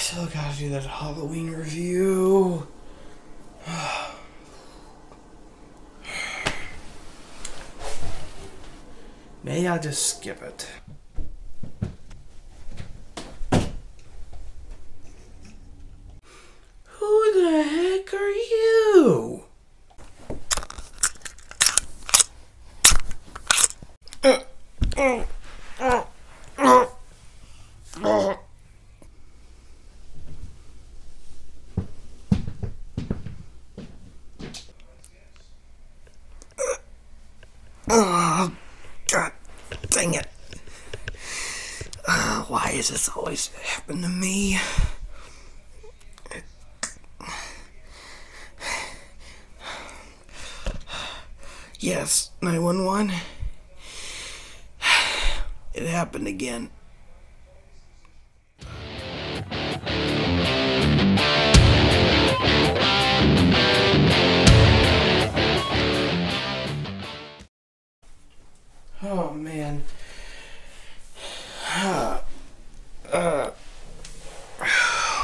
still gotta do that Halloween review. Maybe I'll just skip it. Who the heck are you? Oh, God dang it. Why does this always happen to me? Yes, 911. It happened again. Oh, man.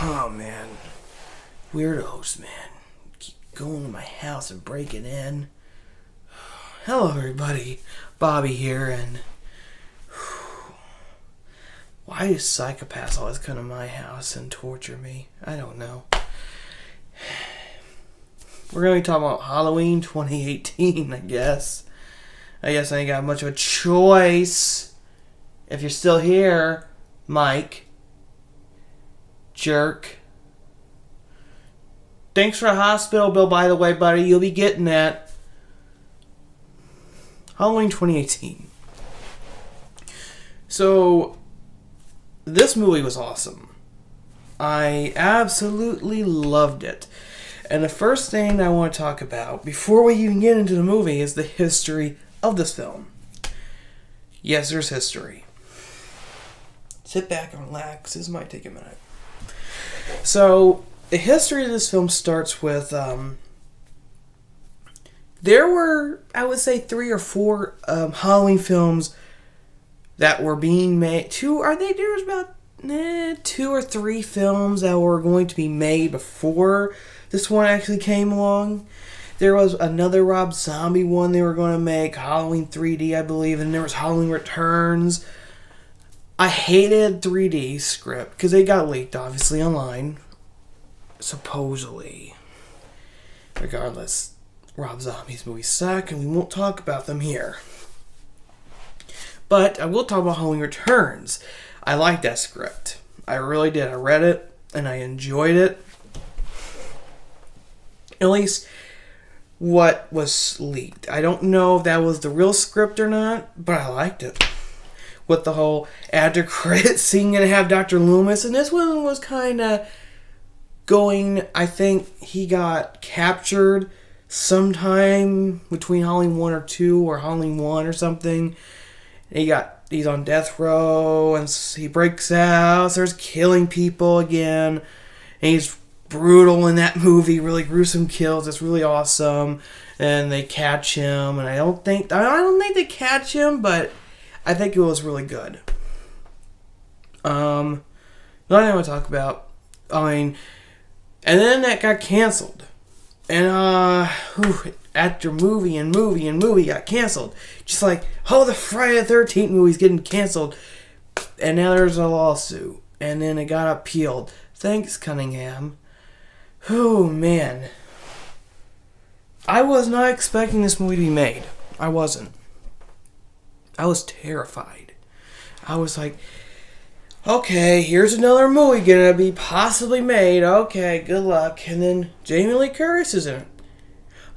Oh, man. Weirdos, man. Keep going to my house and breaking in. Hello, everybody. Bobby here, and... why do psychopaths always come to my house and torture me? I don't know. We're going to be talking about Halloween 2018, I guess. I guess I ain't got much of a choice. If you're still here, Mike. Jerk. Thanks for the hospital bill, by the way, buddy. You'll be getting that. Halloween 2018. So, this movie was awesome. I absolutely loved it. And the first thing I want to talk about, before we even get into the movie, is the history of this film. Yes, there's history. Sit back and relax. This might take a minute. So, the history of this film starts with, there were, I would say, 3 or 4 Halloween films that were being made. There was about 2 or 3 films that were going to be made before this one actually came along. There was another Rob Zombie one they were going to make, Halloween 3D, I believe, and there was Halloween Returns. I hated 3D script because they got leaked, obviously, online. Supposedly. Regardless, Rob Zombie's movies suck, and we won't talk about them here. But I will talk about Halloween Returns. I liked that script. I really did. I read it, and I enjoyed it. At least what was leaked. I don't know if that was the real script or not, but I liked it. With the whole after credit scene and have Dr. Loomis, and this one was kind of going, I think he got captured sometime between Halloween 1 or 2 or Halloween 1 or something. He's on death row and he breaks out, starts killing people again. And he's brutal in that movie, really gruesome kills. It's really awesome. And they catch him, and I don't think they catch him, but I think it was really good. Another thing I want to talk about, and then that got canceled. And, after movie got canceled. Just like, the Friday the 13th movie's getting canceled. And now there's a lawsuit. And then it got appealed. Thanks, Cunningham. Oh, man. I was not expecting this movie to be made. I wasn't. I was terrified. I was like, okay, here's another movie gonna be possibly made. Okay, good luck. And then Jamie Lee Curtis is in it.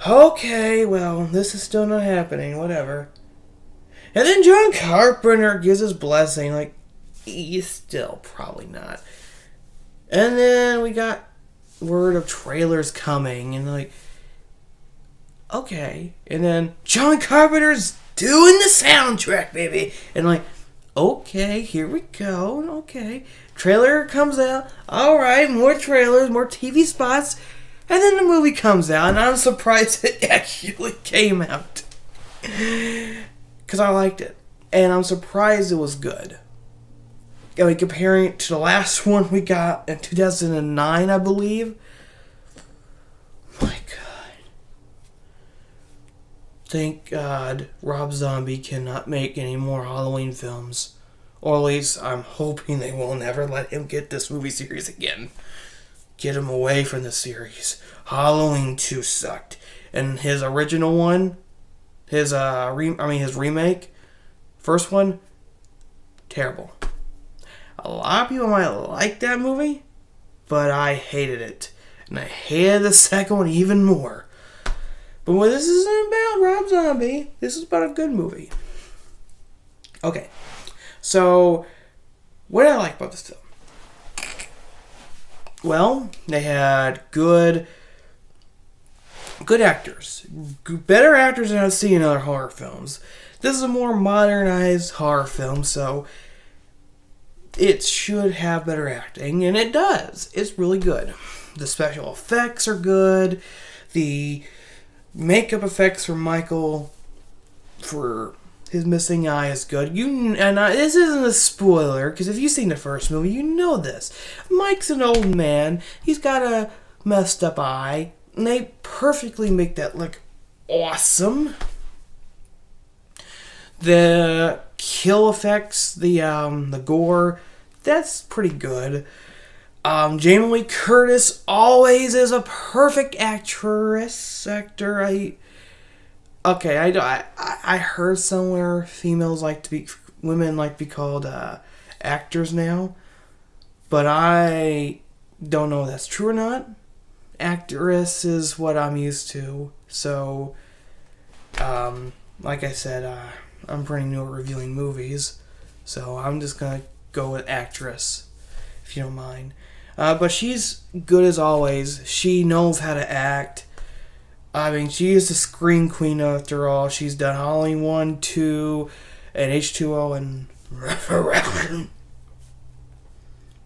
Okay, well, this is still not happening. Whatever. And then John Carpenter gives his blessing. Like, he's still probably not. And then we got word of trailers coming. And like, okay. And then John Carpenter's doing the soundtrack, baby. And like, okay, here we go. Okay. Trailer comes out. Alright, more trailers, more TV spots. And then the movie comes out, and I'm surprised it actually came out. Because I liked it. And I'm surprised it was good. I mean, comparing it to the last one we got in 2009, I believe. My God. Thank God Rob Zombie cannot make any more Halloween films. Or at least I'm hoping they will never let him get this movie series again. Get him away from the series. Halloween 2 sucked. And his original one, his remake, first one, terrible. A lot of people might like that movie, but I hated it. And I hated the second one even more. But this isn't about Rob Zombie. This is about a good movie. Okay. So, what did I like about this film? Well, they had good actors. Better actors than I've seen in other horror films. This is a more modernized horror film, so it should have better acting, and it does. It's really good. The special effects are good. The makeup effects for Michael for his missing eye is good. This isn't a spoiler, because if you've seen the first movie, you know this. Mike's an old man. He's got a messed up eye, and they perfectly make that look awesome. The kill effects, the gore, that's pretty good. Jamie Lee Curtis always is a perfect actor. I heard somewhere women like to be called actors now, but I don't know if that's true or not. Actress is what I'm used to, so like I said, I'm pretty new at reviewing movies, so I'm just gonna go with actress, if you don't mind. But she's good as always. She knows how to act. I mean, she is the scream queen after all. She's done Halloween 1, 2, and H2O, and Resurrection.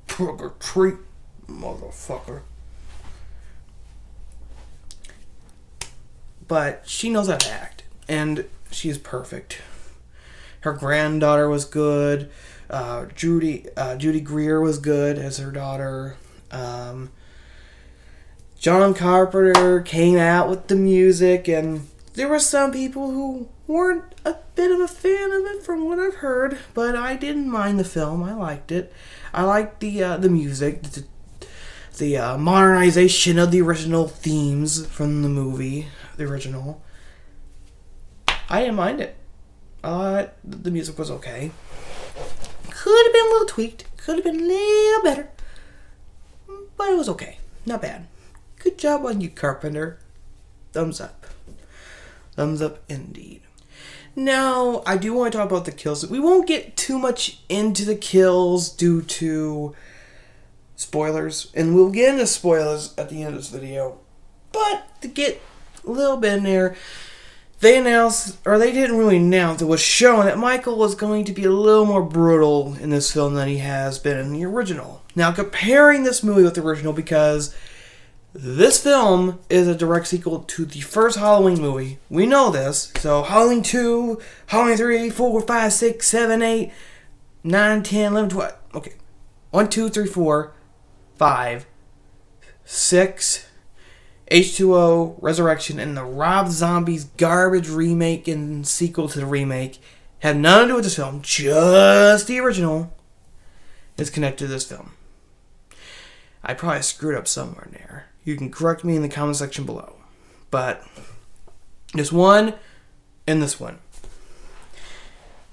Trick or treat, motherfucker. But she knows how to act, and she's perfect. Her granddaughter was good. Judy Greer was good as her daughter. John Carpenter came out with the music, and there were some people who weren't a bit of a fan of it from what I've heard, but I didn't mind the film. I liked it. I liked the music, the modernization of the original themes from the movie, the original. I didn't mind it. The music was okay. Could have been a little tweaked. Could have been a little better. But it was okay. Not bad. Good job on you, Carpenter. Thumbs up. Thumbs up indeed. Now, I do want to talk about the kills. We won't get too much into the kills due to spoilers. And we'll get into spoilers at the end of this video. But to get a little bit in there, they announced, or they didn't really announce, it was shown that Michael was going to be a little more brutal in this film than he has been in the original. Now, comparing this movie with the original, because this film is a direct sequel to the first Halloween movie. We know this. So, Halloween 2, Halloween 3, 4, 5, 6, 7, 8, 9, 10, 11, 12. Okay. 1, 2, 3, 4, 5, 6, H2O, Resurrection, and the Rob Zombie's garbage remake and sequel to the remake have nothing to do with this film. Just the original is connected to this film. I probably screwed up somewhere in there. You can correct me in the comment section below. But this one and this one.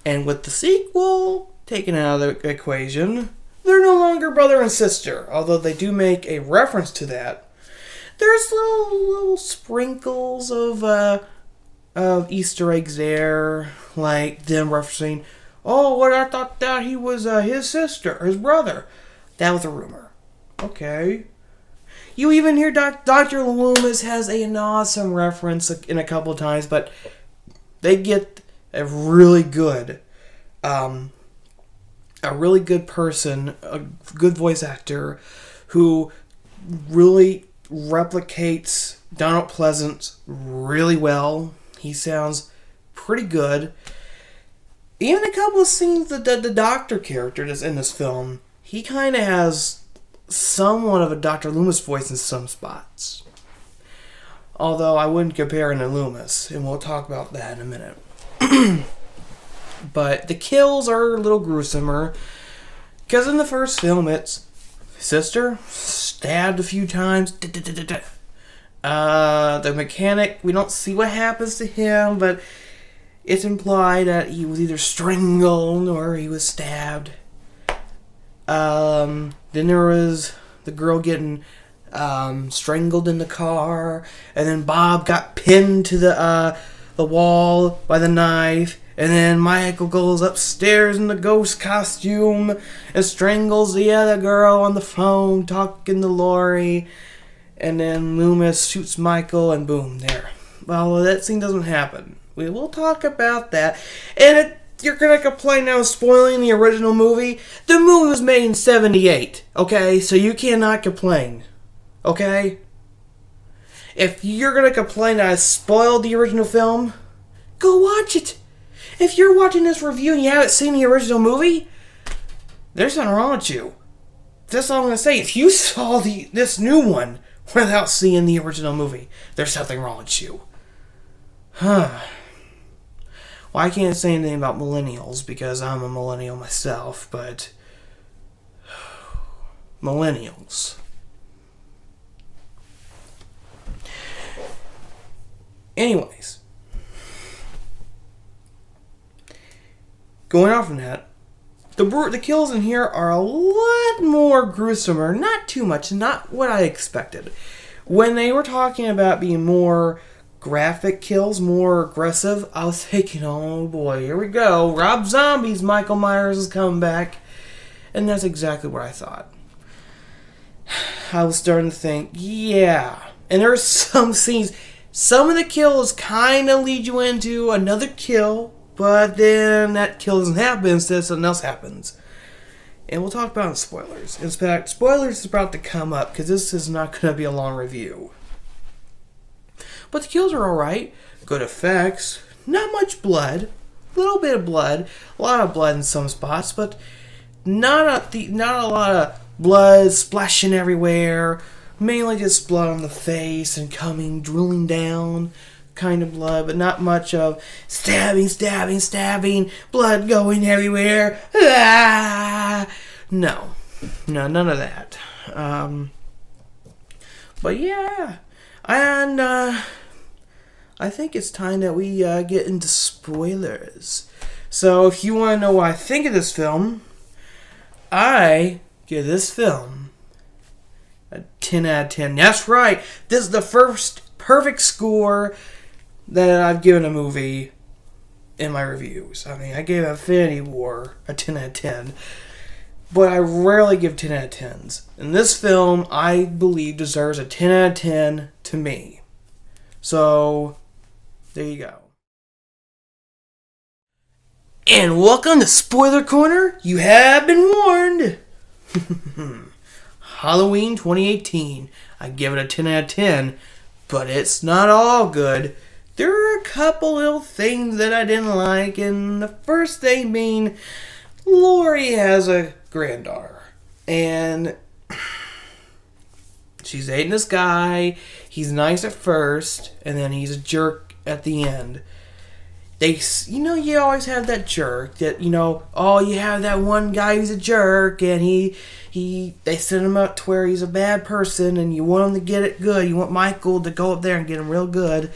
And with the sequel taken out of the equation, they're no longer brother and sister. Although they do make a reference to that. There's little sprinkles of Easter eggs there. Like them referencing, oh, what, I thought that he was his sister, his brother. That was a rumor. Okay. You even hear Dr. Loomis has an awesome reference in a couple of times, but they get a really good person, a good voice actor who really replicates Donald Pleasence really well. He sounds pretty good. Even a couple of scenes, the doctor character that's in this film, he kind of has somewhat of a Dr. Loomis voice in some spots. Although I wouldn't compare him to Loomis, and we'll talk about that in a minute. But the kills are a little gruesomer, because in the first film, it's sister stabbed a few times. The mechanic, we don't see what happens to him, but it's implied that he was either strangled or he was stabbed. Then there was the girl getting strangled in the car, and then Bob got pinned to the wall by the knife, and then Michael goes upstairs in the ghost costume and strangles the other girl on the phone talking to Lori, and then Loomis shoots Michael, and boom, there. Well, that scene doesn't happen. We will talk about that. And you're going to complain now spoiling the original movie? The movie was made in 78, okay? So you cannot complain, okay? If you're going to complain that I spoiled the original film, go watch it. If you're watching this review and you haven't seen the original movie, there's something wrong with you. That's all I'm going to say. If you saw this new one without seeing the original movie, there's something wrong with you. Huh. Well, I can't say anything about millennials because I'm a millennial myself, but millennials. Anyways, going off from that, the kills in here are a lot more gruesomer. Not too much, not what I expected. When they were talking about being more graphic kills, more aggressive, I was thinking, oh boy, here we go. Rob Zombie's Michael Myers is coming back. And that's exactly what I thought. I was starting to think, yeah. And there are some scenes, some of the kills kind of lead you into another kill, but then that kill doesn't happen, instead something else happens. And we'll talk about it in spoilers. In fact, spoilers is about to come up, because this is not going to be a long review. But the kills are alright. Good effects. Not much blood. A little bit of blood. A lot of blood in some spots, but not a lot of blood splashing everywhere. Mainly just blood on the face and drilling down kind of blood, but not much of stabbing, blood going everywhere. Ah! No, none of that. But yeah, and I think it's time that we get into spoilers. So if you want to know what I think of this film, I give this film a 10 out of 10. That's right. This is the first perfect score that I've given a movie in my reviews. I mean, I gave Infinity War a 10 out of 10. But I rarely give 10 out of 10s. And this film, I believe, deserves a 10 out of 10 to me. So, there you go. And welcome to Spoiler Corner. You have been warned. Halloween 2018. I give it a 10 out of 10. But it's not all good. There are a couple little things that I didn't like. And the first thing being, Lori has a granddaughter. And she's dating this guy. He's nice at first. And then he's a jerk at the end. You always have that jerk that, oh, you have that one guy who's a jerk, and they send him up to where he's a bad person, and you want him to get it good. You want Michael to go up there and get him real good.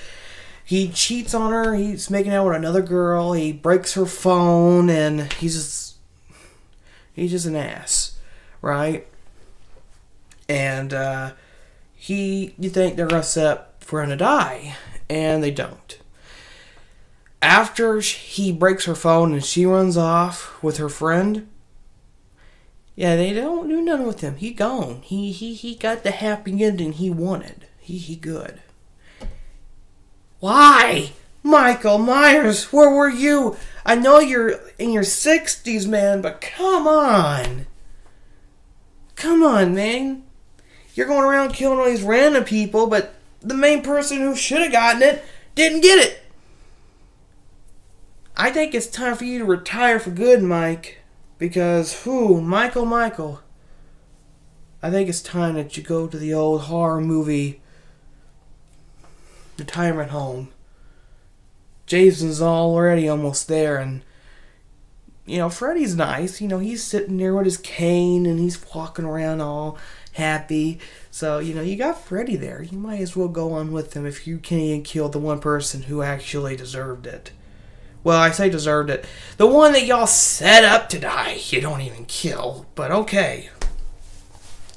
He cheats on her. He's making out with another girl. He breaks her phone, and he's just an ass, right? And you think they're gonna set up for him to die, and they don't. After he breaks her phone and she runs off with her friend, yeah, they don't do nothing with him. He gone. He got the happy ending he wanted. He good. Why? Michael Myers, where were you? I know you're in your 60s, man, but come on. Come on, man. You're going around killing all these random people, but the main person who should have gotten it didn't get it. I think it's time for you to retire for good, Mike. Because, Michael. I think it's time that you go to the old horror movie retirement home. Jason's already almost there, and Freddy's nice. He's sitting there with his cane and he's walking around all happy. So, you got Freddy there. You might as well go on with him if you can't even kill the one person who actually deserved it. Well, I say deserved it. The one that y'all set up to die, you don't even kill. But okay.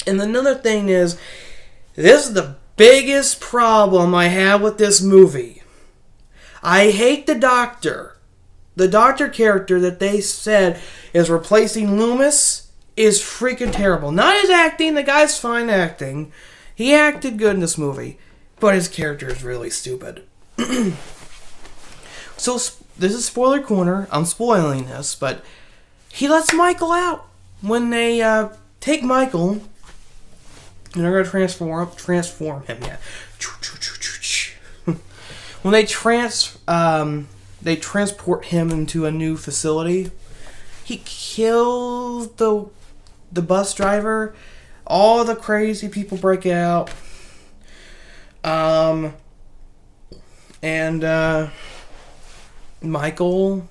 And another thing is, this is the biggest problem I have with this movie. I hate the Doctor. The Doctor character that they said is replacing Loomis is freaking terrible. Not his acting. The guy's fine acting. He acted good in this movie. But his character is really stupid. So, this is spoiler corner. I'm spoiling this. But he lets Michael out. When they take Michael, and they're going to transform him. Yeah. When they transport him into a new facility, he kills the bus driver. All the crazy people break out. And Michael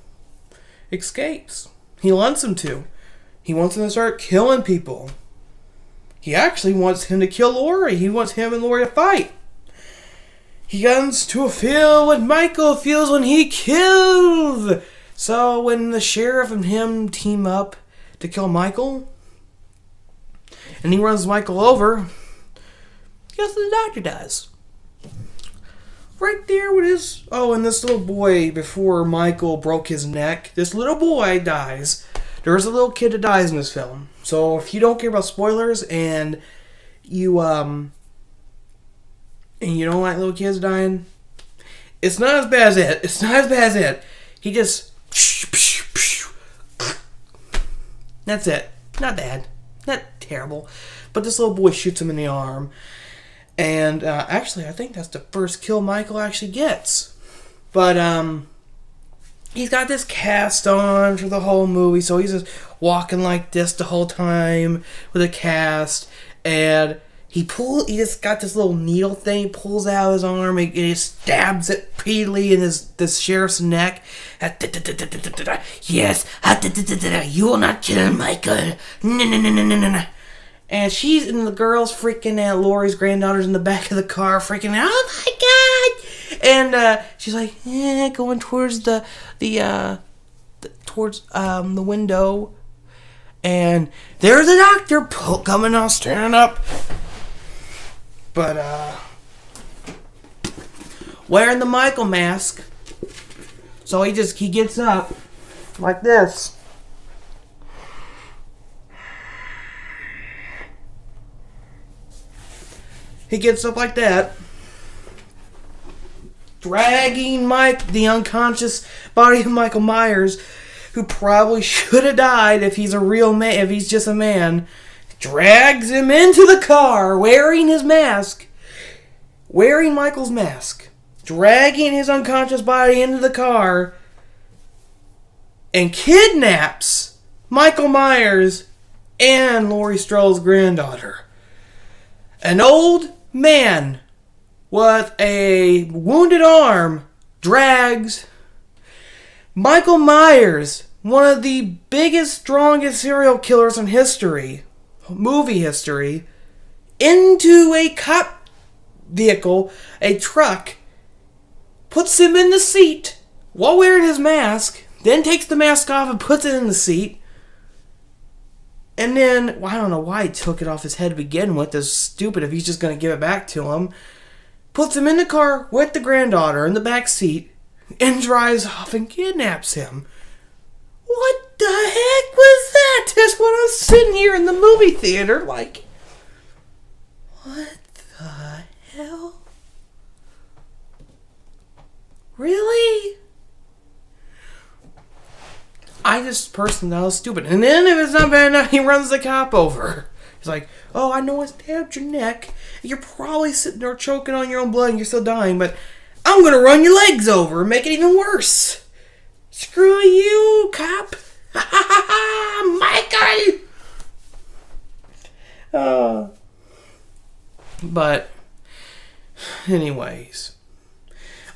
escapes. He wants him to. He wants him to start killing people. He actually wants him to kill Laurie. He wants him and Laurie to fight. He comes to feel what Michael feels when he kills. So when the sheriff and him team up to kill Michael, and he runs Michael over, guess what the Doctor does? Right there with his... Oh, and this little boy, before Michael broke his neck, this little boy dies. There's a little kid that dies in this film. So if you don't care about spoilers and you don't like little kids dying, it's not as bad as it. It's not as bad as it. He just... That's it. Not bad. Not terrible. But this little boy shoots him in the arm. And actually, I think that's the first kill Michael actually gets. But he's got this cast on for the whole movie. So he's just walking like this the whole time with a cast. And he just got this little needle thing. He pulls out his arm and he stabs it repeatedly in this sheriff's neck. Yes, you will not kill Michael. No. And the girl's freaking out. Laurie's granddaughter's in the back of the car freaking out. Oh my God! And she's like, going towards the window. And there's the Doctor coming on, standing up. But, wearing the Michael mask. So he gets up like this. He gets up like that, dragging the unconscious body of Michael Myers, who probably should have died if he's a real man, if he's just a man, drags him into the car, wearing his mask, wearing Michael's mask, dragging his unconscious body into the car, and kidnaps Michael Myers and Laurie Strode's granddaughter. An old man with a wounded arm drags Michael Myers, one of the biggest, strongest serial killers in movie history, into a cop vehicle, a truck, puts him in the seat while wearing his mask, then takes the mask off and puts it in the seat. And then, I don't know why he took it off his head to begin with. It's stupid if he's just going to give it back to him. Puts him in the car with the granddaughter in the back seat and drives off and kidnaps him. What the heck was that? That's when I was sitting here in the movie theater like, what the hell? Really? I just personally thought it was stupid. And then if it's not bad enough, he runs the cop over. He's like, oh, I know I stabbed your neck. You're probably sitting there choking on your own blood and you're still dying, but I'm going to run your legs over and make it even worse. Screw you, cop. Ha ha ha ha, Michael. But anyways.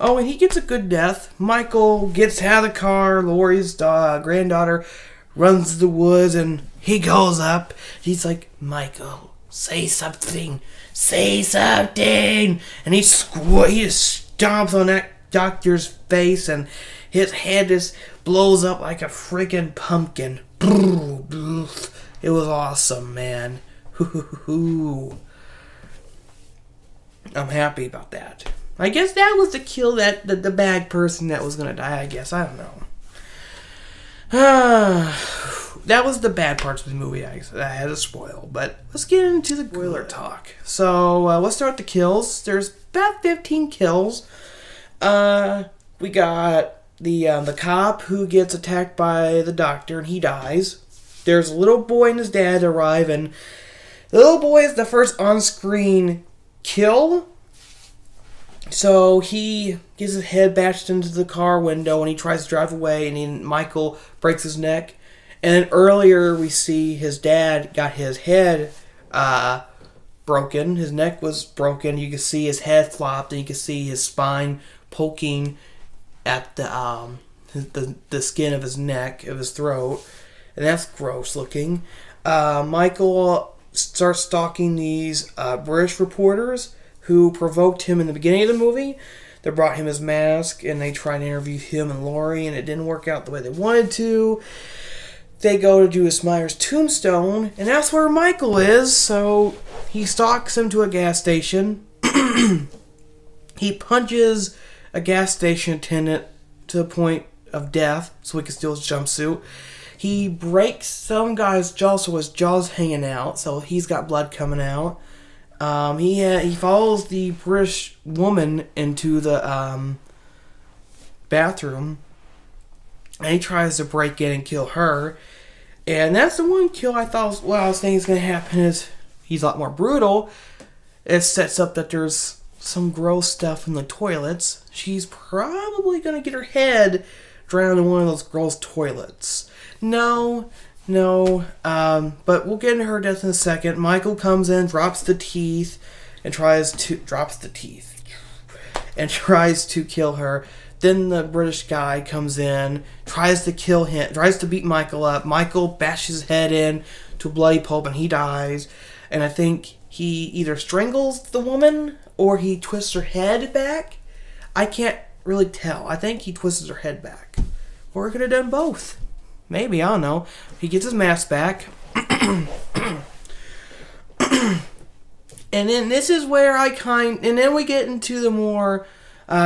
Oh, and he gets a good death. Michael gets out of the car. Laurie's granddaughter runs to the woods, and he goes up. He's like, Michael, say something. Say something. And he just stomps on that doctor's face, and his head just blows up like a freaking pumpkin. It was awesome, man. I'm happy about that. I guess that was to kill the bad person that was gonna die, I guess. I don't know. That was the bad parts of the movie I had to spoil. But let's get into the spoiler talk. So, let's start with the kills. There's about 15 kills. We got the cop who gets attacked by the doctor and he dies. There's a little boy and his dad arrive, and the little boy is the first on-screen kill. So he gets his head bashed into the car window and he tries to drive away, and then Michael breaks his neck. And then earlier we see his dad got his head broken. His neck was broken. You can see his head flopped, and you can see his spine poking at the skin of his neck, of his throat. And that's gross looking. Michael starts stalking these British reporters who provoked him in the beginning of the movie. They brought him his mask, and they tried to interview him and Laurie, and it didn't work out the way they wanted to. They go to Joyce Meyer's tombstone, and that's where Michael is, so he stalks him to a gas station. He punches a gas station attendant to the point of death so he can steal his jumpsuit. He breaks some guy's jaw, so his jaw's hanging out, so he's got blood coming out. He follows the British woman into the bathroom, and he tries to break in and kill her. And that's the one kill I thought I was thinking is going to happen is he's a lot more brutal. It sets up that there's some gross stuff in the toilets. She's probably going to get her head drowned in one of those gross toilets. No, but we'll get into her death in a second. Michael comes in, drops the teeth, and tries to kill her. Then the British guy comes in, tries to kill him, tries to beat Michael up. Michael bashes his head in to a bloody pulp, and he dies. And I think he either strangles the woman or he twists her head back. I can't really tell. I think he twists her head back, or he could have done both. Maybe, I don't know. He gets his mask back. And then this is where and then we get into the more,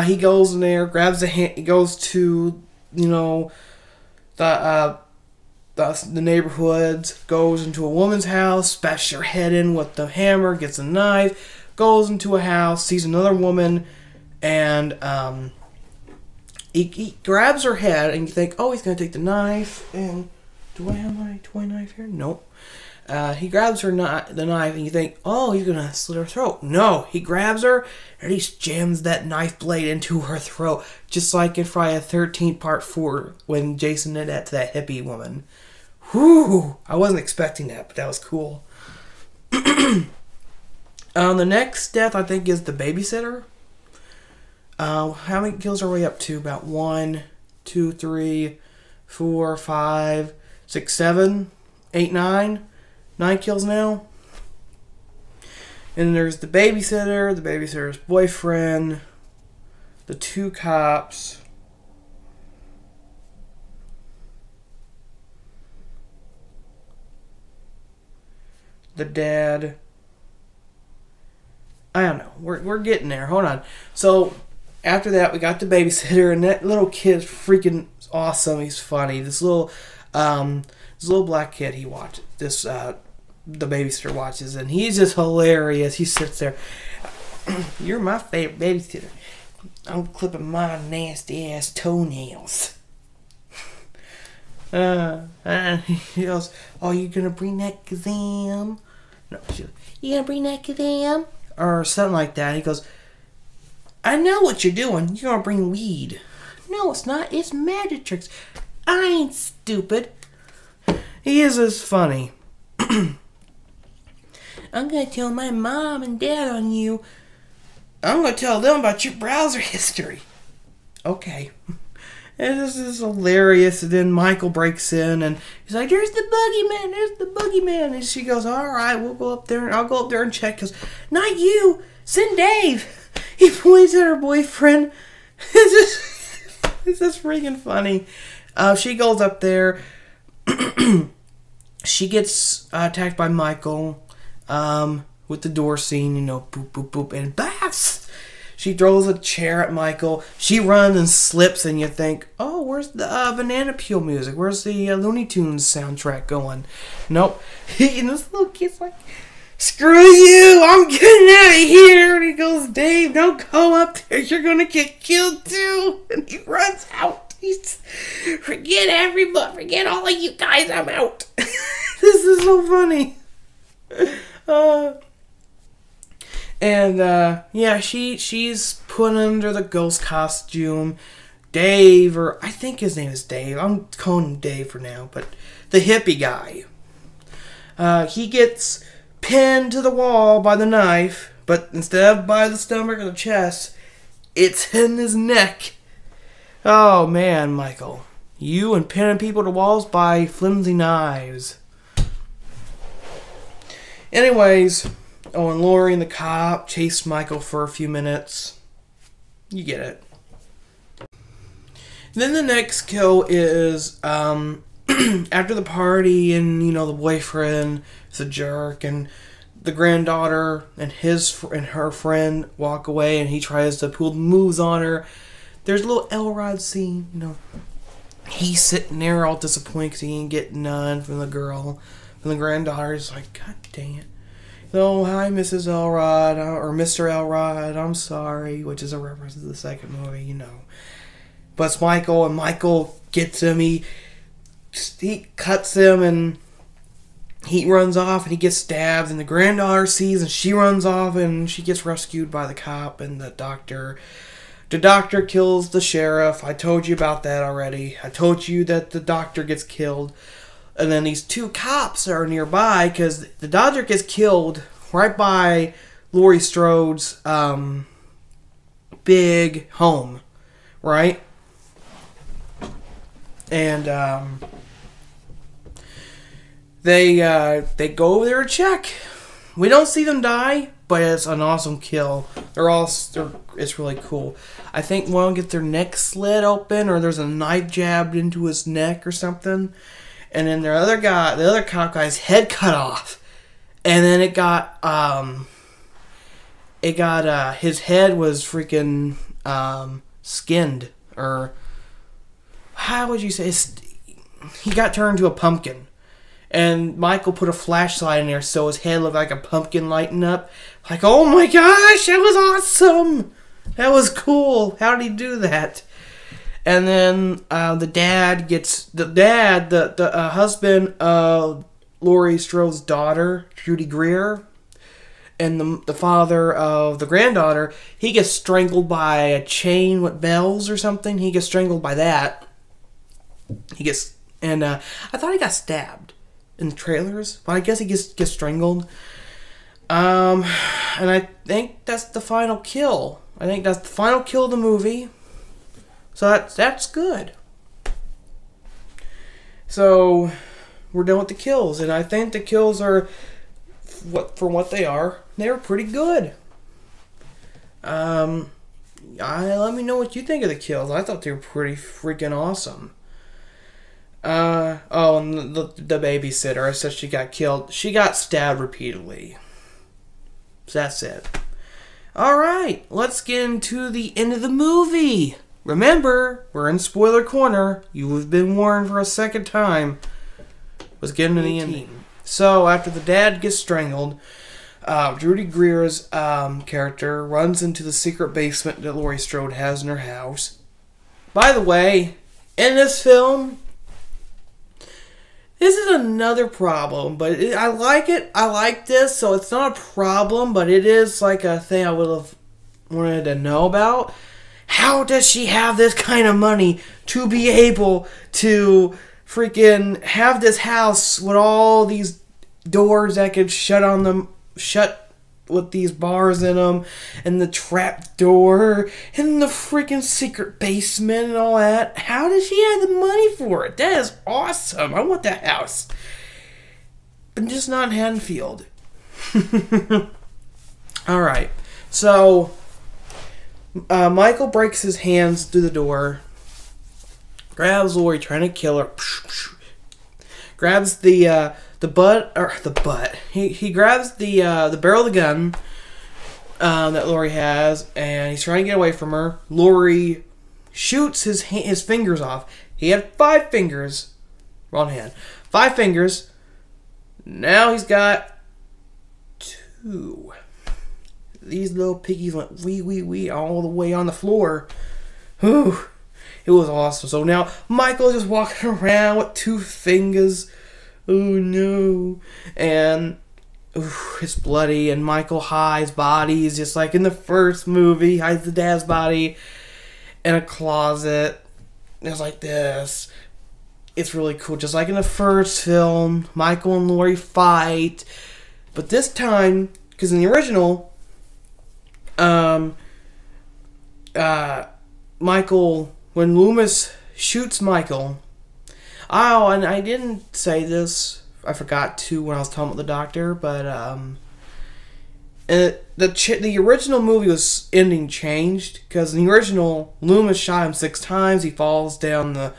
he goes in there, grabs the hand, he goes to, the neighborhoods, goes into a woman's house, bashes her head in with the hammer, gets a knife, goes into a house, sees another woman, and, he grabs her head, and you think, oh, he's going to take the knife, and do I have my toy knife here? Nope. He grabs the knife, and you think, oh, he's going to slit her throat. No, he grabs her, and he jams that knife blade into her throat, just like in Friday the 13th Part 4, when Jason did that to that hippie woman. Whew! I wasn't expecting that, but that was cool. The next death, I think, is the babysitter. How many kills are we up to? About 1, 2, 3, 4, 5, 6, 7, 8, 9. 9 kills now. And there's the babysitter's boyfriend, the 2 cops, the dad. I don't know. We're getting there. Hold on. So after that, we got the babysitter, and that little kid's freaking awesome. He's funny. This little black kid, he watches this. The babysitter watches, and he's just hilarious. He sits there. You're my favorite babysitter. I'm clipping my nasty ass toenails. And he goes, "Oh, you gonna bring that Kazam?" No, you gonna bring that Kazam? Or something like that. He goes, "I know what you're doing. You're gonna bring weed." No, it's not. It's magic tricks. I ain't stupid. He is as funny. I'm gonna tell my mom and dad on you. I'm gonna tell them about your browser history. Okay. And this is hilarious. And then Michael breaks in and he's like, there's the boogeyman, there's the boogeyman. And she goes, alright, we'll go up there. I'll go up there and check. Because, not you, send Dave. He points at her boyfriend. It's just freaking funny. She goes up there. She gets attacked by Michael with the door scene, you know, boop, boop, boop, and bats! She throws a chair at Michael. She runs and slips, and you think, oh, where's the Banana Peel music? Where's the Looney Tunes soundtrack going? Nope. And this little kid's like, screw you! I'm getting out of here! And he goes, Dave, don't go up there. You're going to get killed, too. And he runs out. He's, forget everybody. Forget all of you guys. I'm out. This is so funny. Yeah, she's put under the ghost costume. Dave, or I think his name is Dave. I'm calling him Dave for now, but the hippie guy. He gets pinned to the wall by the knife, but instead of by the stomach or the chest, it's in his neck. Oh man, Michael. You and pinning people to walls by flimsy knives. Anyways, and Laurie and the cop chase Michael for a few minutes. You get it. Then the next kill is after the party, and you know the boyfriend is a jerk, and the granddaughter and her friend walk away, and he tries to pull the moves on her. There's a little Elrod scene, you know. He's sitting there all disappointed because he ain't getting none from the girl. And the granddaughter is like, God dang it. Oh, hi, Mrs. Elrod, or Mr. Elrod, I'm sorry, which is a reference to the second movie, you know. But it's Michael, and Michael gets him, he cuts him, and he runs off, and he gets stabbed, and the granddaughter sees, and she runs off, and she gets rescued by the cop and the doctor. The doctor kills the sheriff. I told you about that already. I told you that the doctor gets killed. And then these two cops are nearby because the doctor gets killed right by Laurie Strode's big home, right? And they go over there to check. We don't see them die, but it's an awesome kill. It's really cool. I think one gets their neck slit open, or there's a knife jabbed into his neck or something. And then the other cop guy's head cut off. And then his head was freaking skinned, or how would you say? He got turned into a pumpkin. And Michael put a flashlight in there so his head looked like a pumpkin lighting up. Like, oh my gosh, that was awesome! That was cool. How did he do that? And then the husband of Laurie Strode's daughter, Judy Greer, and the father of the granddaughter, he gets strangled by a chain with bells or something. He gets strangled by that. I thought he got stabbed in the trailers, but I guess he gets strangled. And I think that's the final kill. I think that's the final kill of the movie. So that's good. So we're done with the kills, and I think the kills are for what they are. They were pretty good. Let me know what you think of the kills. I thought they were pretty freaking awesome. And the babysitter, I said she got killed. She got stabbed repeatedly. So that's it. Alright, let's get into the end of the movie. Remember, we're in spoiler corner. You have been warned for a second time. Let's get into the ending. So, after the dad gets strangled, Judy Greer's character runs into the secret basement that Laurie Strode has in her house. By the way, in this film, this is another problem, but I like it. I like this, so it's not a problem, but it is like a thing I would have wanted to know about. how does she have this kind of money to be able to freaking have this house with all these doors that could shut with these bars in them, and the trap door, and the freaking secret basement and all that? How does she have the money for it? That is awesome. I want that house. But just not in Haddonfield. Alright, so Michael breaks his hands through the door, grabs Laurie, trying to kill her, grabs the butt. He grabs the barrel of the gun that Laurie has, and he's trying to get away from her. Laurie shoots his fingers off. He had 5 fingers. Wrong hand. 5 fingers. Now he's got 2. These little piggies went wee all the way on the floor. Whew. It was awesome. So now Michael is just walking around with 2 fingers. Oh no. And it's bloody, and Michael hides bodies just like in the first movie. Hides the dad's body in a closet. It's like this. It's really cool. Just like in the first film, Michael and Laurie fight. But this time, because in the original, Michael, when Loomis shoots Michael, oh, and I didn't say this, I forgot to when I was talking about the doctor, but the original movie was ending changed, because in the original, Loomis shot him 6 times. He falls down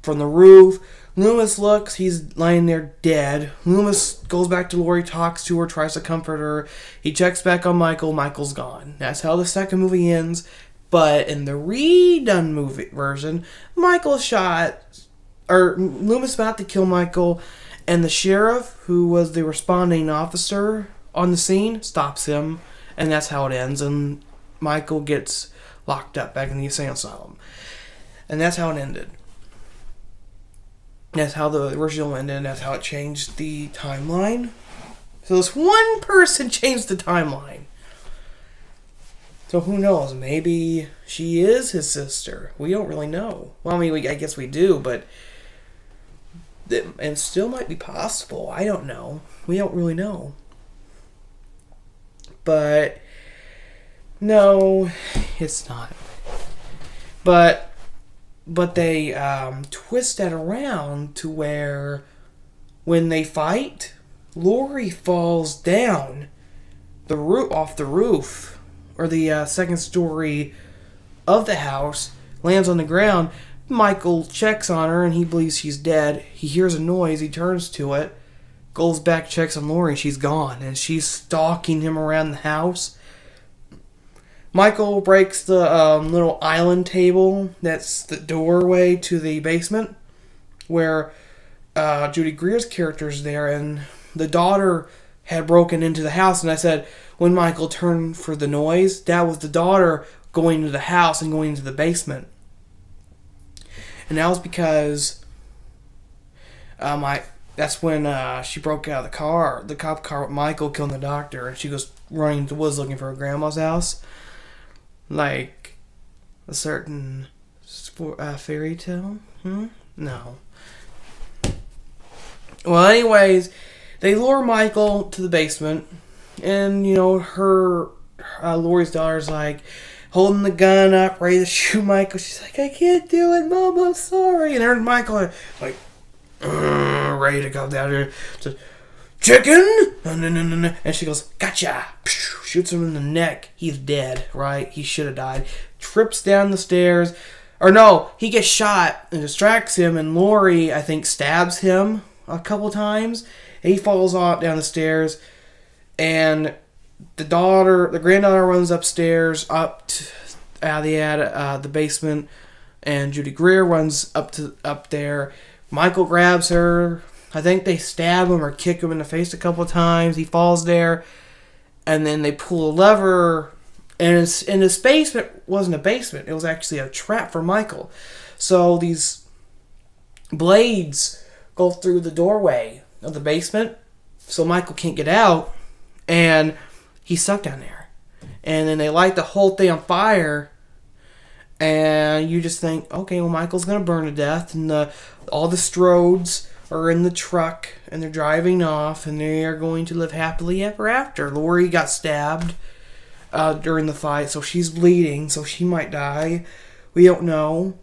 from the roof. Loomis looks, he's lying there dead. Loomis goes back to Laurie, talks to her, tries to comfort her. He checks back on Michael. Michael's gone. That's how the second movie ends. But in the redone movie version, Loomis about to kill Michael, and the sheriff, who was the responding officer on the scene, stops him, and that's how it ends. And Michael gets locked up back in the insane asylum. And that's how it ended. That's how the original ended, and that's how it changed the timeline. So this one person changed the timeline. So who knows? Maybe she is his sister. We don't really know. Well, I mean, I guess we do, but it still might be possible. I don't know. We don't really know. But no, it's not. But they twist that around to where when they fight, Laurie falls down off the roof, or the second story of the house, lands on the ground. Michael checks on her, and he believes she's dead. He hears a noise. He turns to it, goes back, checks on Laurie, and she's gone. And she's stalking him around the house. Michael breaks the little island table that's the doorway to the basement, where Judy Greer's character's there, and the daughter had broken into the house. And I said, when Michael turned for the noise, that was the daughter going to the house and going into the basement. And that was because that's when she broke out of the cop car with Michael killing the doctor, and she goes running into the woods looking for her grandma's house. Like a certain fairy tale? No. Well, anyways, they lure Michael to the basement, and, Laurie's daughter's like holding the gun up, ready to shoot Michael. She's like, I can't do it, Mom, I'm sorry. And her and Michael are like, ready to go down here. So, chicken? No. And she goes, gotcha. Shoots him in the neck. He's dead, right? He should have died. Trips down the stairs. Or no, he gets shot and distracts him, and Laurie, I think, stabs him a couple times. And he falls off down the stairs, and the granddaughter runs upstairs, out of the basement, and Judy Greer runs up there. Michael grabs her. I think they stab him or kick him in the face a couple of times. He falls there, and then they pull a lever, and this basement wasn't a basement. It was actually a trap for Michael. So these blades go through the doorway of the basement, so Michael can't get out, and he's stuck down there. And then they light the whole thing on fire, And you just think, okay, well, Michael's going to burn to death, and all the Strodes are in the truck, and they're driving off, and they are going to live happily ever after. Laurie got stabbed during the fight, so she's bleeding, so she might die. We don't know.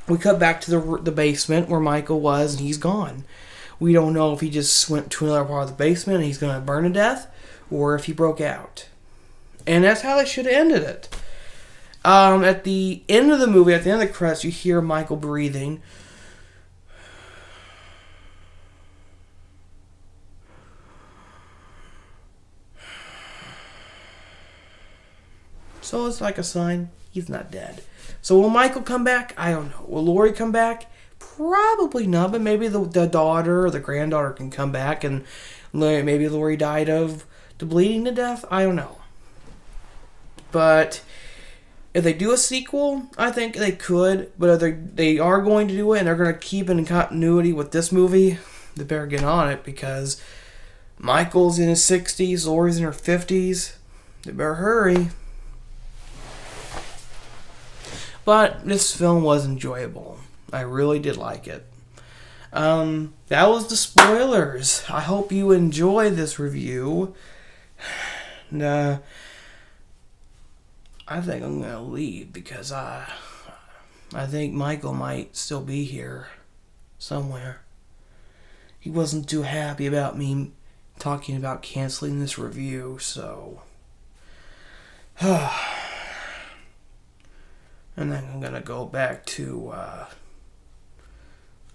We cut back to the basement where Michael was, and he's gone. We don't know if he just went to another part of the basement and he's going to burn to death, or if he broke out. And that's how they should have ended it. At the end of the movie, at the end of the credits, you hear Michael breathing. So it's like a sign he's not dead. So will Michael come back? I don't know. Will Laurie come back? Probably not, but maybe the daughter or the granddaughter can come back, and maybe Laurie died of the bleeding to death. I don't know. But if they do a sequel, I think they could. But if they are going to do it and they're going to keep it in continuity with this movie, they better get on it, because Michael's in his 60s, Laurie's in her 50s. They better hurry. But this film was enjoyable. I really did like it. That was the spoilers. I hope you enjoy this review. And, I think I'm going to leave, because I think Michael might still be here somewhere. He wasn't too happy about me talking about canceling this review, so... And then I'm going to go back to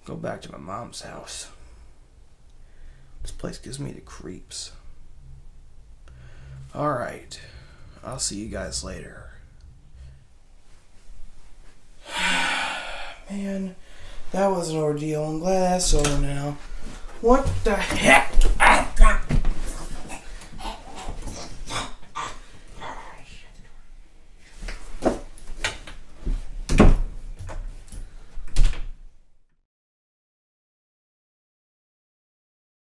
my mom's house. This place gives me the creeps. Alright. I'll see you guys later. Man, that was an ordeal. I'm glad that's over now. What the heck?